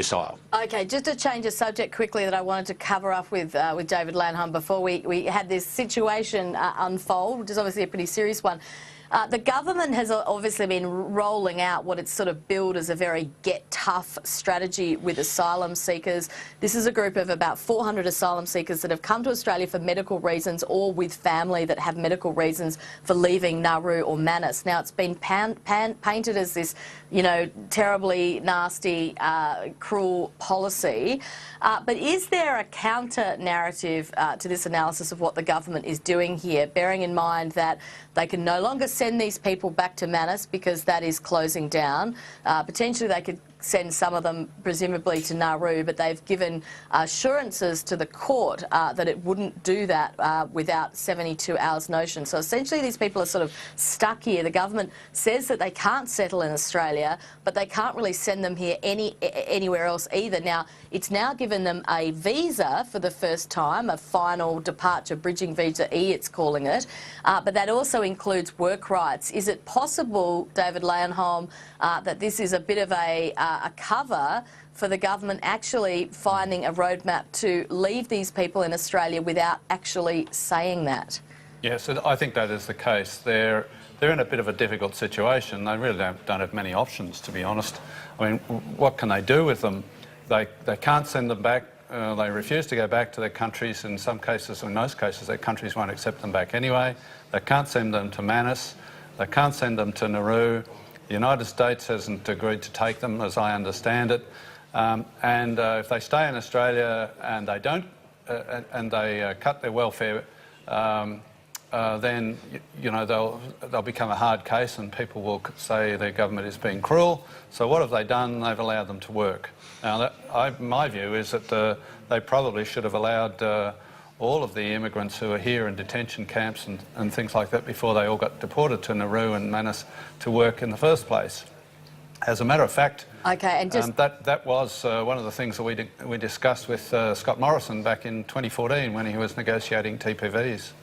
missile. Okay, just to change the subject quickly that I wanted to cover up with David Lanham before we had this situation unfold, which is obviously a pretty serious one. The government has obviously been rolling out what it's sort of billed as a very get tough strategy with asylum seekers. This is a group of about 400 asylum seekers that have come to Australia for medical reasons or with family that have medical reasons for leaving Nauru or Manus. Now, it's been painted as this, you know, terribly nasty, cruel policy. But is there a counter-narrative to this analysis of what the government is doing here, bearing in mind that they can no longer send these people back to Manus because that is closing down? Potentially they could send some of them presumably to Nauru, but they've given assurances to the court that it wouldn't do that without 72 hours notice. So essentially these people are sort of stuck here. The government says that they can't settle in Australia, but they can't really send them here anywhere else either. Now, it's now given them a visa for the first time, a final departure bridging visa E, it's calling it, but that also includes work rights. Is it possible, David Lanham, that this is a bit of a cover for the government actually finding a roadmap to leave these people in Australia without actually saying that? Yes, I think that is the case. They're in a bit of a difficult situation. They really don't have many options, to be honest. I mean, what can they do with them? They can't send them back. They refuse to go back to their countries. In some cases, or in most cases, their countries won't accept them back anyway. They can't send them to Manus. They can't send them to Nauru. The United States hasn't agreed to take them, as I understand it. If they stay in Australia and they don't, and they cut their welfare, then you know they'll become a hard case, and people will say their government is being cruel. So what have they done? They've allowed them to work. Now, my view is that they probably should have allowed all of the immigrants who are here in detention camps and things like that before they all got deported to Nauru and Manus to work in the first place. As a matter of fact, that was one of the things that we discussed with Scott Morrison back in 2014 when he was negotiating TPVs.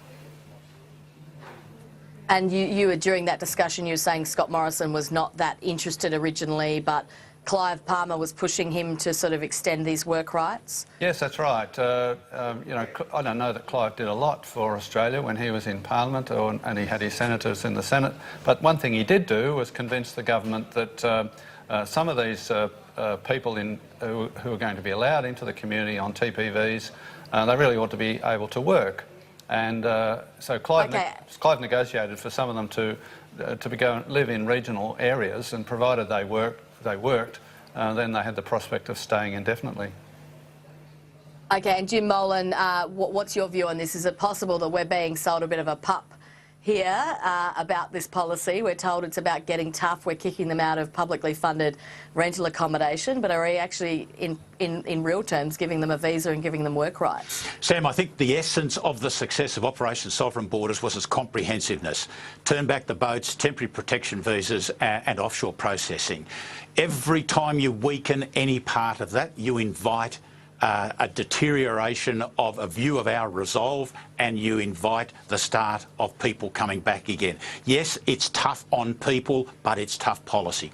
And you were, during that discussion, you were saying Scott Morrison was not that interested originally, but Clive Palmer was pushing him to sort of extend these work rights? Yes, that's right. You know, I don't know that Clive did a lot for Australia when he was in Parliament, and he had his senators in the Senate. But one thing he did do was convince the government that some of these people who are going to be allowed into the community on TPVs, they really ought to be able to work. And so Clive negotiated for some of them to go and live in regional areas, and provided they worked, then they had the prospect of staying indefinitely. Okay, and Jim Molan, what's your view on this? Is it possible that we're being sold a bit of a pup here about this policy? We're told it's about getting tough, we're kicking them out of publicly funded rental accommodation, but are we actually, in real terms, giving them a visa and giving them work rights? Sam, I think the essence of the success of Operation Sovereign Borders was its comprehensiveness. Turn back the boats, temporary protection visas and offshore processing. Every time you weaken any part of that, you invite a deterioration of a view of our resolve, and you invite the start of people coming back again. Yes, it's tough on people, but it's tough policy.